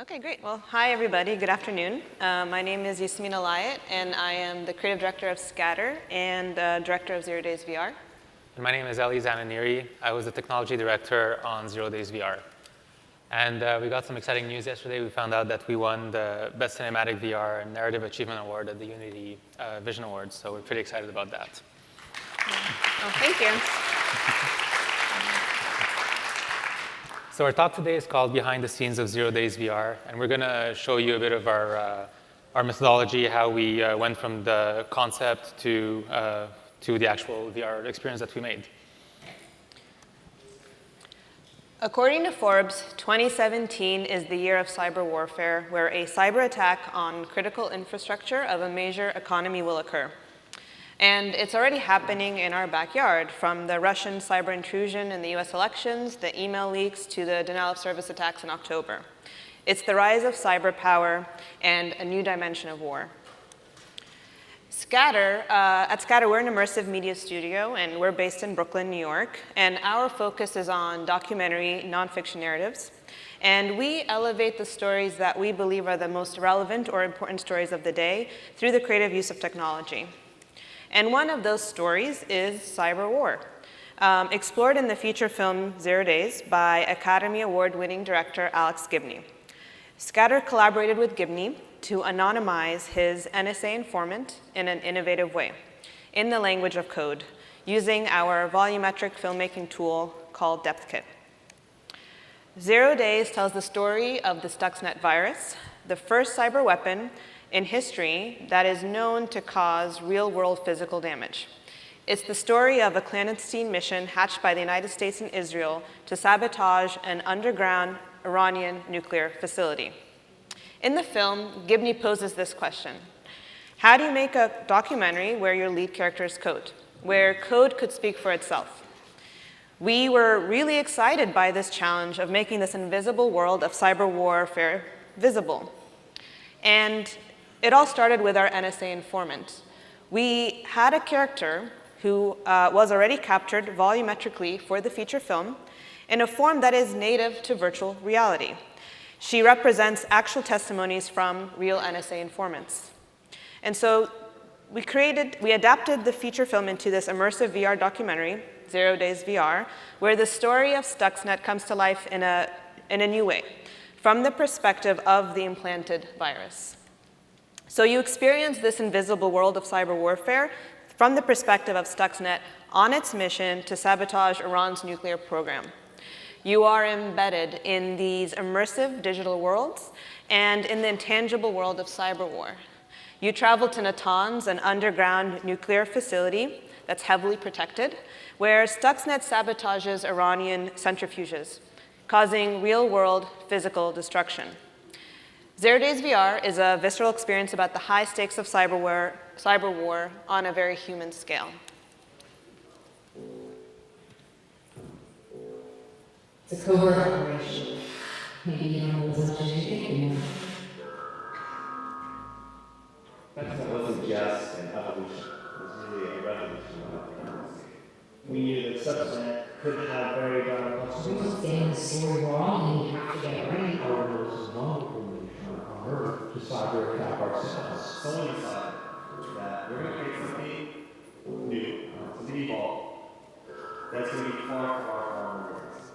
Okay, great. Well, hi, everybody. Good afternoon. My name is Yasmin Elayat, and I am the creative director of Scatter and director of 0 Days VR. And my name is Elie Zananiri. I was the technology director on 0 Days VR. And we got some exciting news yesterday. We found out that we won the Best Cinematic VR Narrative Achievement Award at the Unity Vision Awards, so we're pretty excited about that. Oh, thank you. So our talk today is called Behind the Scenes of 0 Days VR, and we're going to show you a bit of our methodology, how we went from the concept to the actual VR experience that we made. According to Forbes, 2017 is the year of cyber warfare, where a cyber attack on critical infrastructure of a major economy will occur. And it's already happening in our backyard, from the Russian cyber intrusion in the US elections, the email leaks, to the denial of service attacks in October. It's the rise of cyber power and a new dimension of war. At Scatter, we're an immersive media studio, and we're based in Brooklyn, New York. And our focus is on documentary nonfiction narratives. And we elevate the stories that we believe are the most relevant or important stories of the day through the creative use of technology. And one of those stories is cyber war, explored in the feature film 0 Days by Academy Award-winning director Alex Gibney. Scatter collaborated with Gibney to anonymize his NSA informant in an innovative way, in the language of code, using our volumetric filmmaking tool called DepthKit. 0 Days tells the story of the Stuxnet virus, the first cyber weapon in history that is known to cause real-world physical damage. It's the story of a clandestine mission hatched by the United States and Israel to sabotage an underground Iranian nuclear facility. In the film, Gibney poses this question: how do you make a documentary where your lead character is code, where code could speak for itself? We were really excited by this challenge of making this invisible world of cyber warfare visible. And it all started with our NSA informant. We had a character who was already captured volumetrically for the feature film in a form that is native to virtual reality. She represents actual testimonies from real NSA informants. And so we adapted the feature film into this immersive VR documentary, 0 Days VR, where the story of Stuxnet comes to life in a new way, from the perspective of the implanted virus. So you experience this invisible world of cyber warfare from the perspective of Stuxnet on its mission to sabotage Iran's nuclear program. You are embedded in these immersive digital worlds and in the intangible world of cyber war. You travel to Natanz, an underground nuclear facility that's heavily protected, where Stuxnet sabotages Iranian centrifuges, causing real-world physical destruction. 0 Days VR is a visceral experience about the high stakes of cyber war on a very human scale. It's a covert operation. Maybe you don't know as much as you think you know. That wasn't just an evolution, it was really a revolution of technology. We knew that Stuxnet could have very dire consequences. Someone's getting the story wrong, and you have to get it right. This is one information on Earth to cyber attack ourselves. Someone decided that we're going to create something new, something evolved, that's going to be far, far, far more advanced.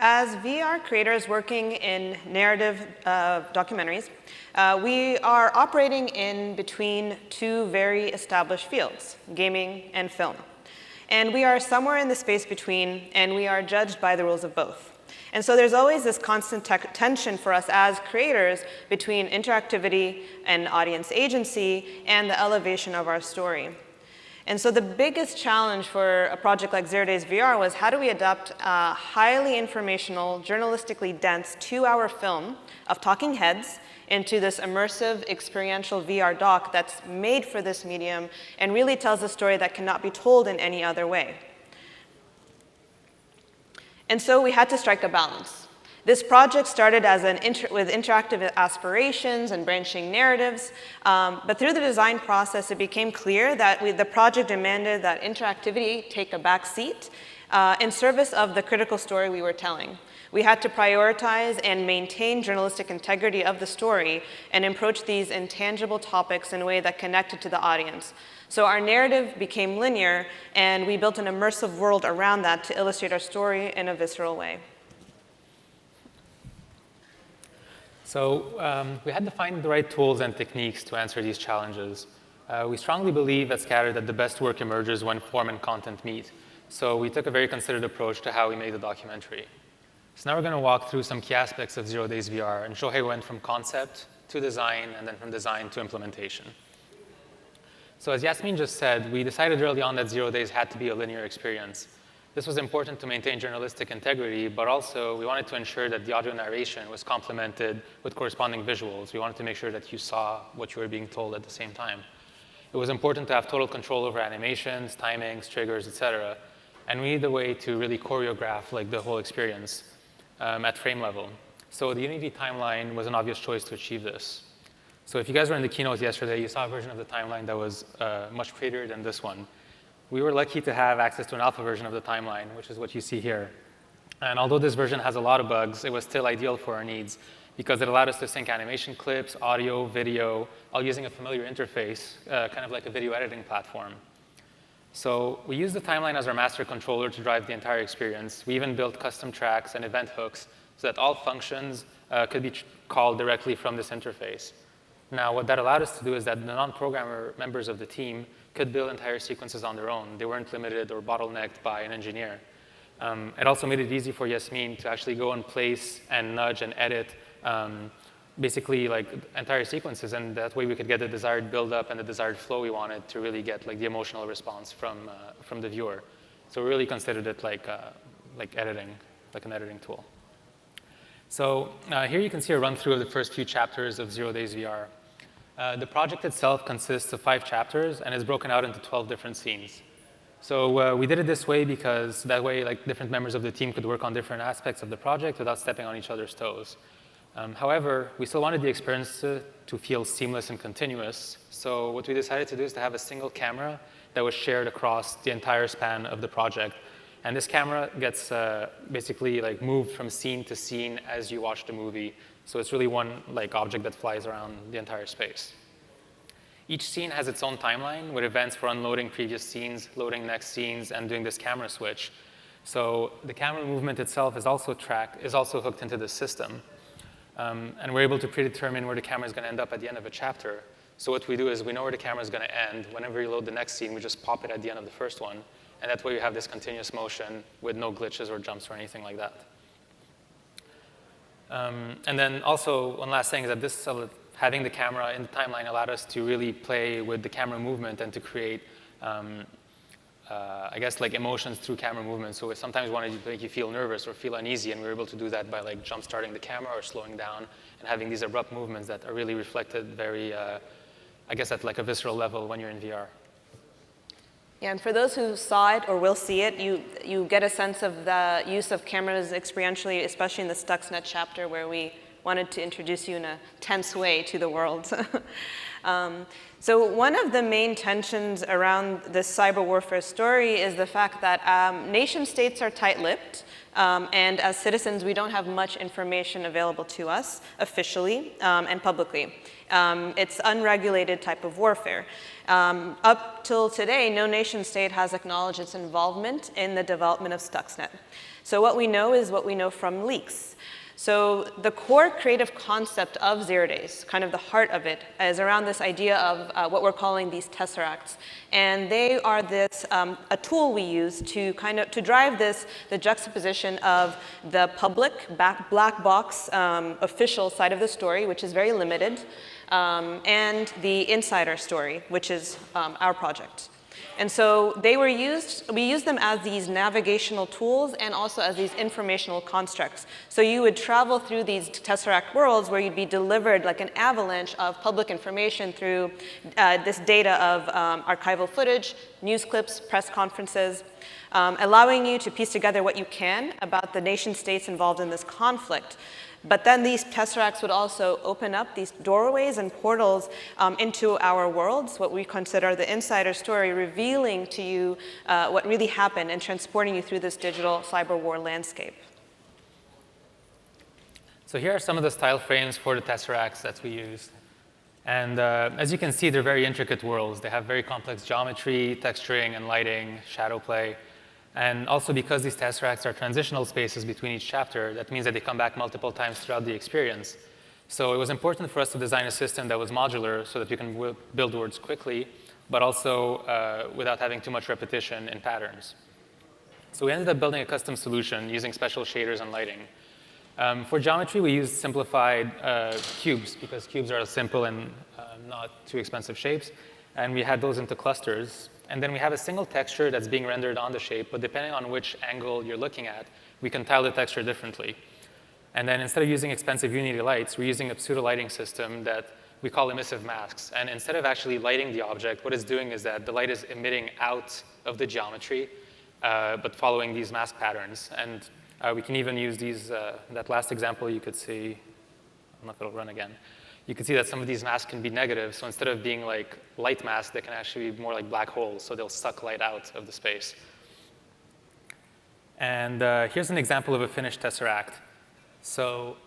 As VR creators working in narrative documentaries, we are operating in between two very established fields, gaming and film. And we are somewhere in the space between, and we are judged by the rules of both. And so there's always this constant tension for us as creators between interactivity and audience agency and the elevation of our story. And so the biggest challenge for a project like 0 Days VR was, how do we adapt a highly informational, journalistically dense 2-hour film of talking heads into this immersive, experiential VR doc that's made for this medium and really tells a story that cannot be told in any other way. And so we had to strike a balance. This project started as with interactive aspirations and branching narratives, but through the design process, it became clear that the project demanded that interactivity take a back seat in service of the critical story we were telling. We had to prioritize and maintain journalistic integrity of the story and approach these intangible topics in a way that connected to the audience. So our narrative became linear, and we built an immersive world around that to illustrate our story in a visceral way. So we had to find the right tools and techniques to answer these challenges. We strongly believe at Scatter that the best work emerges when form and content meet. So we took a very considered approach to how we made the documentary. So now we're going to walk through some key aspects of 0 Days VR and show how we went from concept to design and then from design to implementation. So as Yasmin just said, we decided early on that 0 Days had to be a linear experience. This was important to maintain journalistic integrity, but also we wanted to ensure that the audio narration was complemented with corresponding visuals. We wanted to make sure that you saw what you were being told at the same time. It was important to have total control over animations, timings, triggers, etc. And we needed a way to really choreograph like the whole experience at frame level. So the Unity timeline was an obvious choice to achieve this. So if you guys were in the keynote yesterday, you saw a version of the timeline that was much prettier than this one. We were lucky to have access to an alpha version of the timeline, which is what you see here. And although this version has a lot of bugs, it was still ideal for our needs because it allowed us to sync animation clips, audio, video, all using a familiar interface, kind of like a video editing platform. So we used the timeline as our master controller to drive the entire experience. We even built custom tracks and event hooks so that all functions could be called directly from this interface. Now, what that allowed us to do is that the non-programmer members of the team could build entire sequences on their own. They weren't limited or bottlenecked by an engineer. It also made it easy for Yasmin to actually go and place and nudge and edit basically like entire sequences, and that way we could get the desired build-up and the desired flow we wanted to really get like the emotional response from the viewer. So we really considered it like editing, like an editing tool. So here you can see a run-through of the first few chapters of 0 Days VR. The project itself consists of 5 chapters and is broken out into 12 different scenes. So we did it this way because that way like different members of the team could work on different aspects of the project without stepping on each other's toes. However, we still wanted the experience to feel seamless and continuous. So what we decided to do is to have a single camera that was shared across the entire span of the project. And this camera gets basically like moved from scene to scene as you watch the movie. So it's really one like object that flies around the entire space. Each scene has its own timeline with events for unloading previous scenes, loading next scenes, and doing this camera switch. So the camera movement itself is also hooked into the system. And we're able to predetermine where the camera is going to end up at the end of a chapter. So what we do is we know where the camera is going to end. Whenever you load the next scene, we just pop it at the end of the first one. And that way you have this continuous motion with no glitches or jumps or anything like that. And then also, one last thing is that having the camera in the timeline allowed us to really play with the camera movement and to create, I guess, like emotions through camera movement. So sometimes we wanted to make you feel nervous or feel uneasy, and we were able to do that by like jump starting the camera or slowing down and having these abrupt movements that are really reflected very, I guess, at like a visceral level when you're in VR. Yeah, and for those who saw it or will see it, you get a sense of the use of cameras experientially, especially in the Stuxnet chapter where we wanted to introduce you in a tense way to the world. So one of the main tensions around this cyber warfare story is the fact that nation states are tight-lipped, and as citizens, we don't have much information available to us officially and publicly. It's unregulated type of warfare. Up till today, no nation state has acknowledged its involvement in the development of Stuxnet. So what we know is what we know from leaks. So the core creative concept of 0 Days, kind of the heart of it, is around this idea of what we're calling these Tesseracts. And they are this, a tool we use to to drive the juxtaposition of the public, black box, official side of the story, which is very limited, and the insider story, which is our project. And so we used them as these navigational tools and also as these informational constructs. So you would travel through these Tesseract worlds where you'd be delivered like an avalanche of public information through this data of archival footage, news clips, press conferences, allowing you to piece together what you can about the nation states involved in this conflict. But then these Tesseracts would also open up these doorways and portals into our worlds, what we consider the insider story, revealing to you what really happened and transporting you through this digital cyber war landscape. So here are some of the style frames for the Tesseracts that we used. And as you can see, they're very intricate worlds. They have very complex geometry, texturing, and lighting, shadow play. And also because these Tesseracts are transitional spaces between each chapter, that means that they come back multiple times throughout the experience. So it was important for us to design a system that was modular so that you can build worlds quickly, but also without having too much repetition in patterns. So we ended up building a custom solution using special shaders and lighting. For geometry, we used simplified cubes because cubes are simple and not too expensive shapes. And we had those into clusters. And then we have a single texture that's being rendered on the shape, but depending on which angle you're looking at, we can tile the texture differently. And then instead of using expensive Unity lights, we're using a pseudo lighting system that we call Emissive Masks. And instead of actually lighting the object, what it's doing is that the light is emitting out of the geometry, but following these mask patterns. And we can even use these, that last example you could see, I don't know if it'll run again. You can see that some of these masks can be negative. So instead of being like light masks, they can actually be more like black holes. So they'll suck light out of the space. And here's an example of a finished Tesseract. So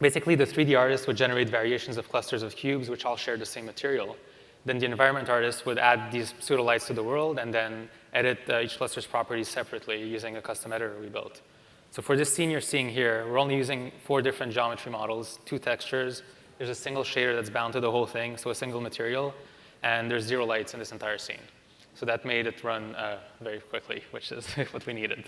basically, the 3D artist would generate variations of clusters of cubes, which all share the same material. Then the environment artist would add these pseudo lights to the world and then edit each cluster's properties separately using a custom editor we built. So for this scene you're seeing here, we're only using 4 different geometry models, 2 textures. There's a single shader that's bound to the whole thing, so a single material. And there's 0 lights in this entire scene. So that made it run very quickly, which is what we needed.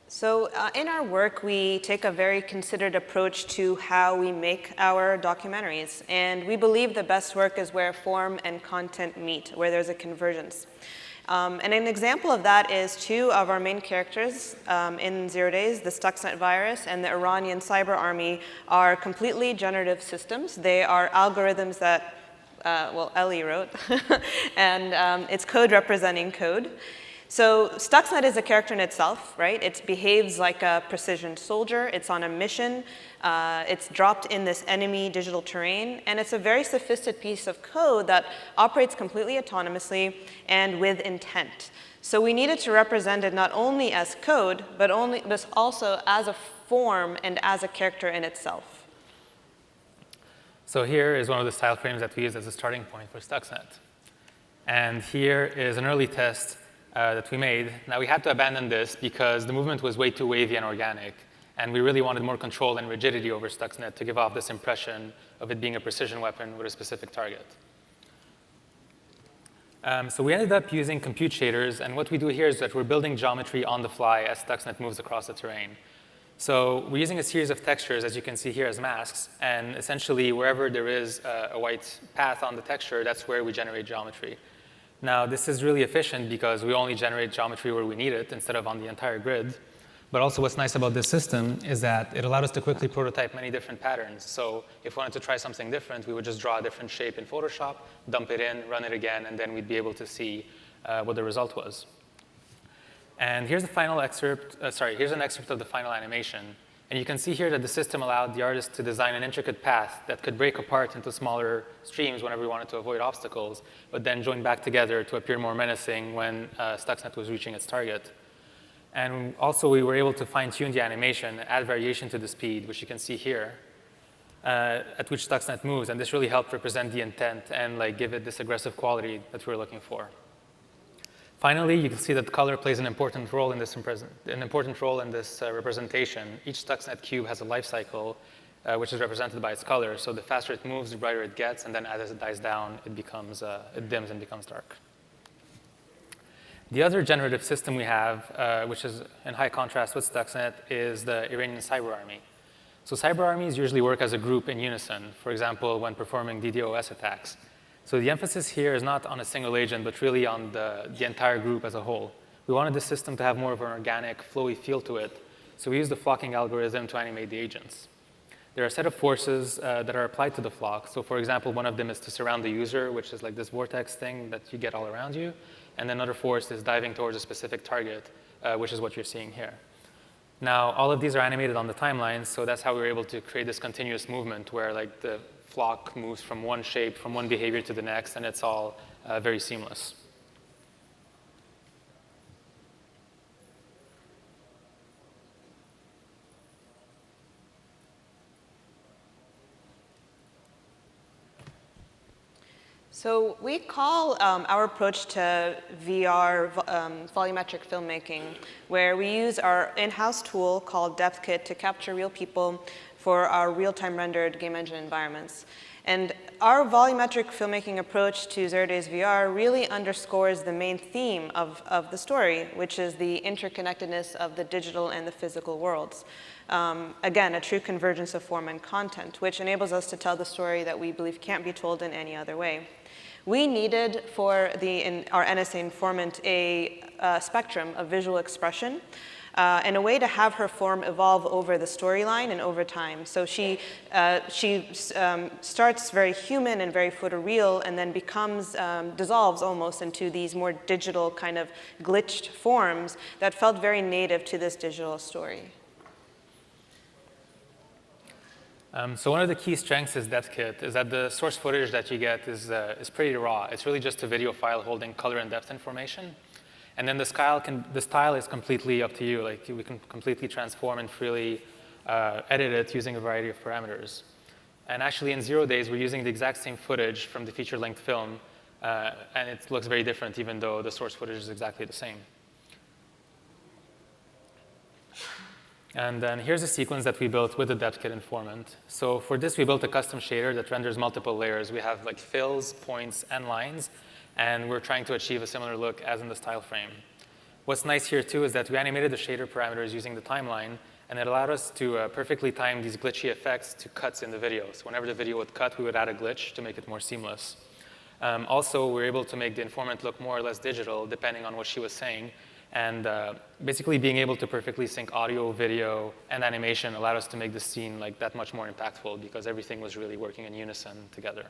So in our work, we take a very considered approach to how we make our documentaries. And we believe the best work is where form and content meet, where there's a convergence. And an example of that is 2 of our main characters in 0 Days, the Stuxnet virus and the Iranian cyber army, are completely generative systems. They are algorithms that, Elie wrote, and it's code representing code. So Stuxnet is a character in itself, right? It behaves like a precision soldier. It's on a mission. It's dropped in this enemy digital terrain. And it's a very sophisticated piece of code that operates completely autonomously and with intent. So we needed to represent it not only as code, but also as a form and as a character in itself. So here is one of the style frames that we used as a starting point for Stuxnet. And here is an early test that we made. Now, we had to abandon this because the movement was way too wavy and organic, and we really wanted more control and rigidity over Stuxnet to give off this impression of it being a precision weapon with a specific target. So we ended up using compute shaders, and what we do here is that we're building geometry on the fly as Stuxnet moves across the terrain. So we're using a series of textures, as you can see here, as masks, and essentially wherever there is a white path on the texture, that's where we generate geometry. Now, this is really efficient because we only generate geometry where we need it instead of on the entire grid. But also what's nice about this system is that it allowed us to quickly prototype many different patterns. So if we wanted to try something different, we would just draw a different shape in Photoshop, dump it in, run it again, and then we'd be able to see what the result was. And here's the final excerpt, here's an excerpt of the final animation. And you can see here that the system allowed the artist to design an intricate path that could break apart into smaller streams whenever we wanted to avoid obstacles, but then join back together to appear more menacing when Stuxnet was reaching its target. And also, we were able to fine-tune the animation, add variation to the speed, which you can see here, at which Stuxnet moves. And this really helped represent the intent and give it this aggressive quality that we were looking for. Finally, you can see that color plays an important role in this representation. Each Stuxnet cube has a life cycle, which is represented by its color. So the faster it moves, the brighter it gets, and then as it dies down, it dims and becomes dark. The other generative system we have, which is in high contrast with Stuxnet, is the Iranian cyber army. So cyber armies usually work as a group in unison, for example, when performing DDoS attacks. So the emphasis here is not on a single agent, but really on the entire group as a whole. We wanted the system to have more of an organic, flowy feel to it, so we used the flocking algorithm to animate the agents. There are a set of forces that are applied to the flock. So for example, one of them is to surround the user, which is like this vortex thing that you get all around you. And then another force is diving towards a specific target, which is what you're seeing here. Now, all of these are animated on the timeline, so that's how we were able to create this continuous movement where like the flock moves from one shape, from one behavior to the next, and it's all very seamless. So we call our approach to VR volumetric filmmaking, where we use our in-house tool called DepthKit to capture real people for our real-time rendered game engine environments. And our volumetric filmmaking approach to 0 Days VR really underscores the main theme of the story, which is the interconnectedness of the digital and the physical worlds. Again, a true convergence of form and content, which enables us to tell the story that we believe can't be told in any other way. We needed for our NSA informant a spectrum of visual expression and a way to have her form evolve over the storyline and over time. So she starts very human and very photoreal and then dissolves almost into these more digital kind of glitched forms that felt very native to this digital story. So one of the key strengths is DepthKit is that the source footage that you get is pretty raw. It's really just a video file holding color and depth information. And then the style is completely up to you. Like we can completely transform and freely edit it using a variety of parameters. And actually in 0 Days, we're using the exact same footage from the feature-length film. And it looks very different even though the source footage is exactly the same. And then here's a sequence that we built with the DepthKit informant. So for this, we built a custom shader that renders multiple layers. We have like fills, points, and lines. And we're trying to achieve a similar look as in the style frame. What's nice here, too, is that we animated the shader parameters using the timeline. And it allowed us to perfectly time these glitchy effects to cuts in the video. So whenever the video would cut, we would add a glitch to make it more seamless. Also, we were able to make the informant look more or less digital, depending on what she was saying. And basically being able to perfectly sync audio, video, and animation allowed us to make the scene like that much more impactful because everything was really working in unison together.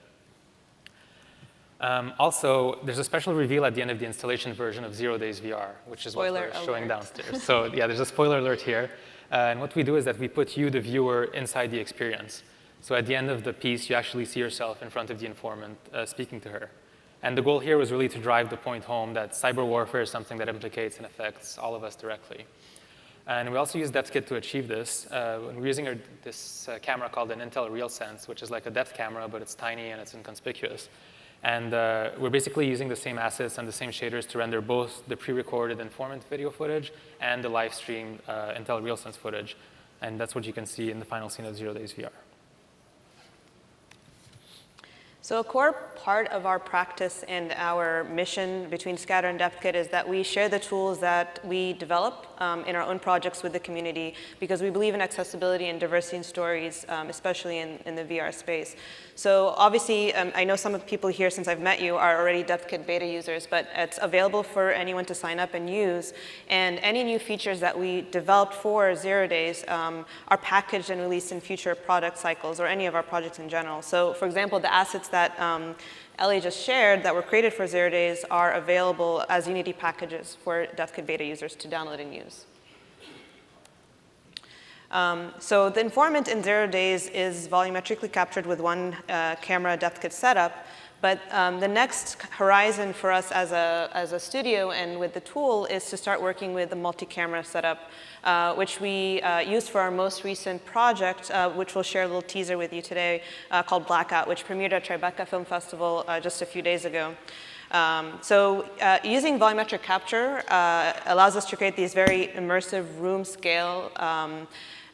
Also, there's a special reveal at the end of the installation version of 0 Days VR, which is what we're showing downstairs. So yeah, there's a spoiler alert here. And what we do is that we put you, the viewer, inside the experience. So at the end of the piece, you actually see yourself in front of the informant speaking to her. And the goal here was really to drive the point home that cyber warfare is something that implicates and affects all of us directly. And we also use DepthKit to achieve this. We're using this camera called an Intel RealSense, which is like a depth camera, but it's tiny and it's inconspicuous. And we're basically using the same assets and the same shaders to render both the pre-recorded informant video footage and the live streamed Intel RealSense footage. And that's what you can see in the final scene of 0 Days VR. So a core part of our practice and our mission between Scatter and DepthKit is that we share the tools that we develop in our own projects with the community because we believe in accessibility and diversity in stories, especially in the VR space. So obviously, I know some of the people here, since I've met you, are already DepthKit beta users, but it's available for anyone to sign up and use. And any new features that we developed for 0 Days are packaged and released in future product cycles or any of our projects in general. So for example, the assets that Elie just shared that were created for 0 Days are available as Unity packages for DepthKit beta users to download and use. So the informant in 0 Days is volumetrically captured with one camera DepthKit setup. But the next horizon for us as a studio and with the tool is to start working with a multi-camera setup, which we used for our most recent project, which we'll share a little teaser with you today, called Blackout, which premiered at Tribeca Film Festival just a few days ago. Using volumetric capture allows us to create these very immersive room scale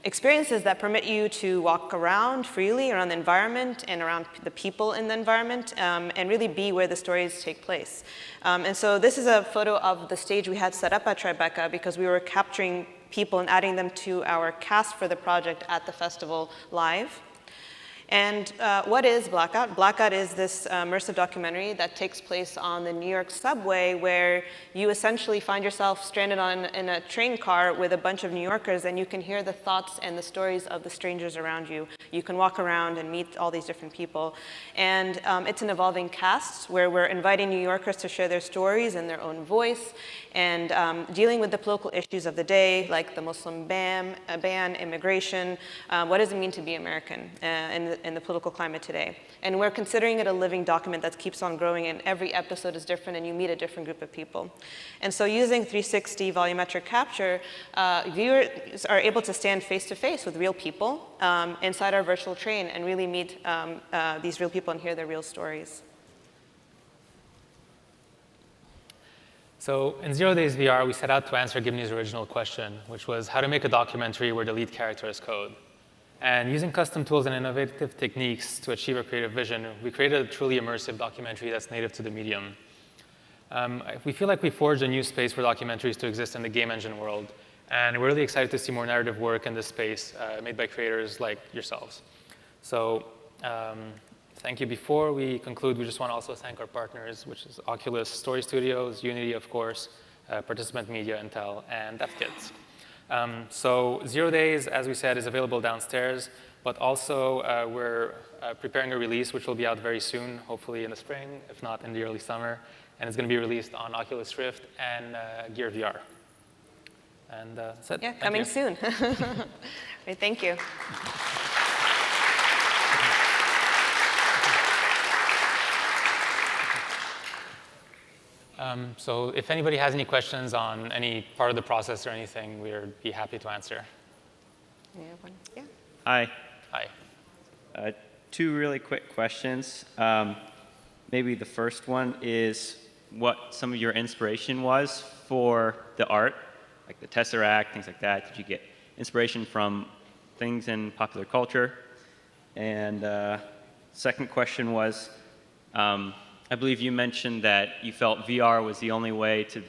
experiences that permit you to walk around freely around the environment and around the people in the environment and really be where the stories take place. And so this is a photo of the stage we had set up at Tribeca because we were capturing people and adding them to our cast for the project at the festival live. And what is Blackout? Blackout is this immersive documentary that takes place on the New York subway, where you essentially find yourself stranded in a train car with a bunch of New Yorkers, and you can hear the thoughts and the stories of the strangers around you. You can walk around and meet all these different people. And it's an evolving cast where we're inviting New Yorkers to share their stories in their own voice, and dealing with the political issues of the day, like the Muslim ban, immigration, what does it mean to be American in the political climate today. And we're considering it a living document that keeps on growing, and every episode is different, and you meet a different group of people. And so using 360 volumetric capture, viewers are able to stand face-to-face with real people inside our virtual train and really meet these real people and hear their real stories. So in 0 Days VR, we set out to answer Gibney's original question, which was how to make a documentary where the lead character is code. And using custom tools and innovative techniques to achieve a creative vision, we created a truly immersive documentary that's native to the medium. We feel like we forged a new space for documentaries to exist in the game engine world. And we're really excited to see more narrative work in this space made by creators like yourselves. So thank you. Before we conclude, we just want to also thank our partners, which is Oculus Story Studios, Unity, of course, Participant Media, Intel, and DepthKit. So 0 Days, as we said, is available downstairs, but also we're preparing a release which will be out very soon, hopefully in the spring, if not in the early summer. And it's going to be released on Oculus Rift and Gear VR. And that's it. Yeah, coming soon. Right, thank you. So if anybody has any questions on any part of the process or anything, we'd be happy to answer. Yeah. Hi. Hi. Two really quick questions. Maybe the first one is what some of your inspiration was for the art, like the Tesseract, things like that. Did you get inspiration from things in popular culture? And second question was, I believe you mentioned that you felt VR was the only way to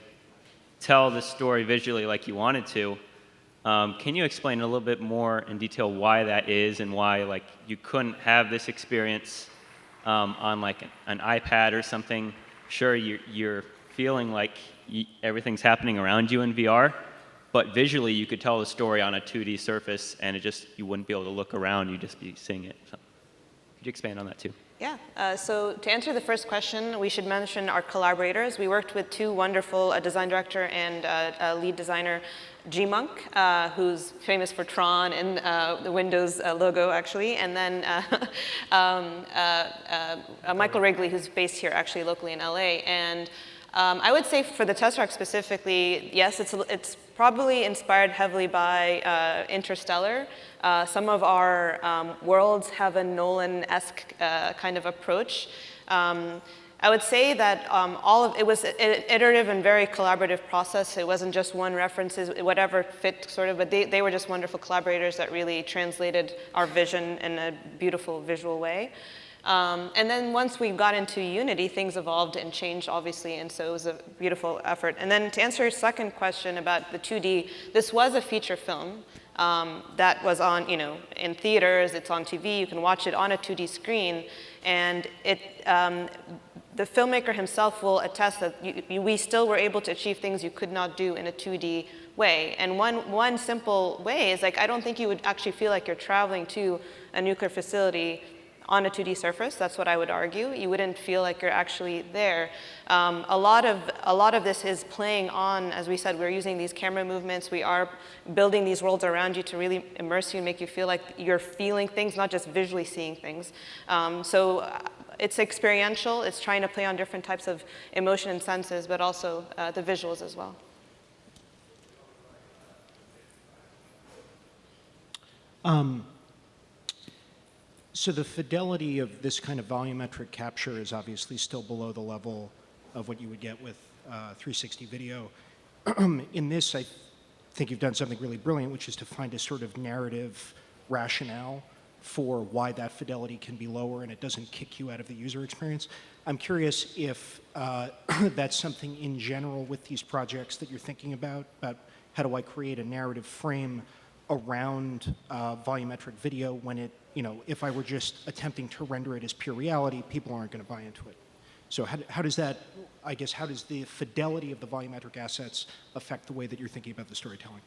tell the story visually like you wanted to. Can you explain a little bit more in detail why that is and why like you couldn't have this experience on like an iPad or something? Sure, you're feeling like everything's happening around you in VR, but visually you could tell the story on a 2D surface and you wouldn't be able to look around, you'd just be seeing it. So, could you expand on that too? Yeah, so to answer the first question, we should mention our collaborators. We worked with two wonderful, a design director and a lead designer, G-Monk, who's famous for Tron and the Windows logo, actually, and then Michael Wrigley, who's based here, actually, locally in LA. And I would say for the Tesseract specifically, yes, it's probably inspired heavily by Interstellar. Some of our worlds have a Nolan-esque kind of approach. I would say that it was an iterative and very collaborative process. It wasn't just one reference, whatever fit sort of, but they were just wonderful collaborators that really translated our vision in a beautiful visual way. And then once we got into Unity, things evolved and changed, obviously, and so it was a beautiful effort. And then to answer your second question about the 2D, this was a feature film that was on, in theaters, it's on TV, you can watch it on a 2D screen, and the filmmaker himself will attest that we still were able to achieve things you could not do in a 2D way. And one simple way is, like, I don't think you would actually feel like you're traveling to a nuclear facility on a 2D surface. That's what I would argue. You wouldn't feel like you're actually there. A lot of this is playing on, as we said, we're using these camera movements. We are building these worlds around you to really immerse you and make you feel like you're feeling things, not just visually seeing things. So it's experiential. It's trying to play on different types of emotion and senses, but also the visuals as well. So the fidelity of this kind of volumetric capture is obviously still below the level of what you would get with 360 video. In this, I think you've done something really brilliant, which is to find a sort of narrative rationale for why that fidelity can be lower and it doesn't kick you out of the user experience. I'm curious if that's something in general with these projects that you're thinking about how do I create a narrative frame around volumetric video when it, if I were just attempting to render it as pure reality, people aren't going to buy into it. So how does that, I guess, how does the fidelity of the volumetric assets affect the way that you're thinking about the storytelling?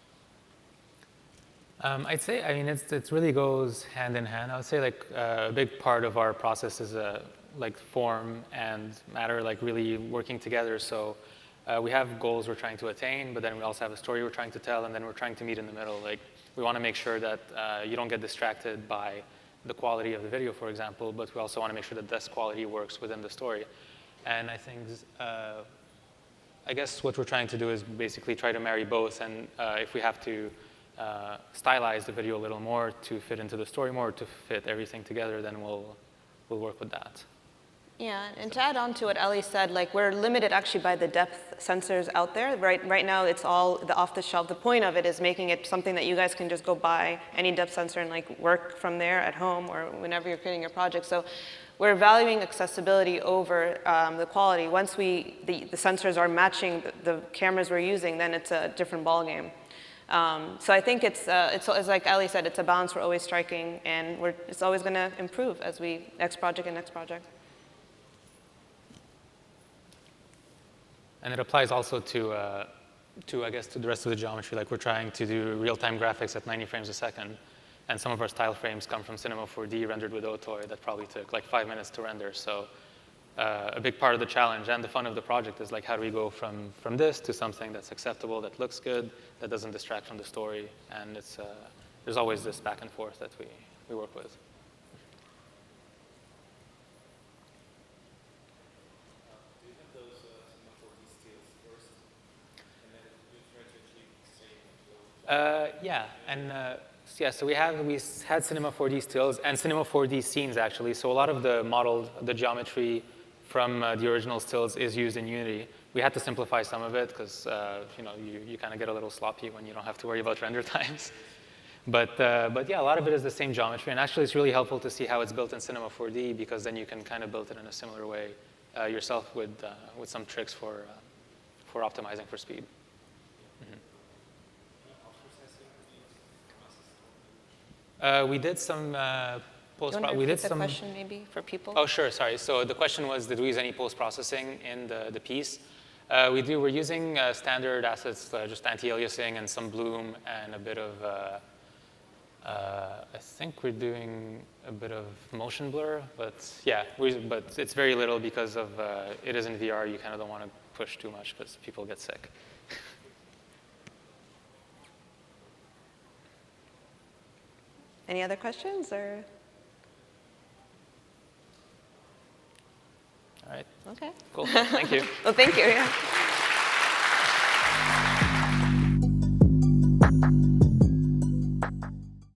I'd say, it really goes hand in hand. I would say like a big part of our process is like form and matter, like really working together. So we have goals we're trying to attain, but then we also have a story we're trying to tell, and then we're trying to meet in the middle. Like we want to make sure that you don't get distracted by the quality of the video, for example, but we also want to make sure that this quality works within the story. And I think, I guess what we're trying to do is basically try to marry both. And if we have to stylize the video a little more to fit into the story more, to fit everything together, then we'll work with that. Yeah, and to add on to what Elie said, like we're limited actually by the depth sensors out there. Right now, it's all the off-the-shelf. The point of it is making it something that you guys can just go buy any depth sensor and like work from there at home or whenever you're creating your project. So we're valuing accessibility over the quality. Once the sensors are matching the cameras we're using, then it's a different ballgame. So I think it's like Elie said, it's a balance we're always striking, and it's always going to improve as we next project and next project. And it applies also to I guess, to the rest of the geometry. Like we're trying to do real-time graphics at 90 frames a second, and some of our style frames come from Cinema 4D rendered with Otoy that probably took like 5 minutes to render. So a big part of the challenge and the fun of the project is like, how do we go from this to something that's acceptable, that looks good, that doesn't distract from the story, and there's always this back and forth that we work with. Yeah, and so we had Cinema 4D stills and Cinema 4D scenes actually. So a lot of the geometry from the original stills is used in Unity. We had to simplify some of it because you kind of get a little sloppy when you don't have to worry about render times. But yeah, a lot of it is the same geometry, and actually it's really helpful to see how it's built in Cinema 4D because then you can kind of build it in a similar way yourself with some tricks for optimizing for speed. We did some post-processing. We did some question maybe for people. Oh, sure. Sorry. So the question was, did we use any post-processing in the piece? We do. We're using standard assets, just anti-aliasing and some bloom and a bit of. I think we're doing a bit of motion blur, but yeah, but it's very little because of it is in VR. You kind of don't want to push too much because people get sick. Any other questions or? All right. Okay. Cool. Thank you. Well, thank you. Yeah.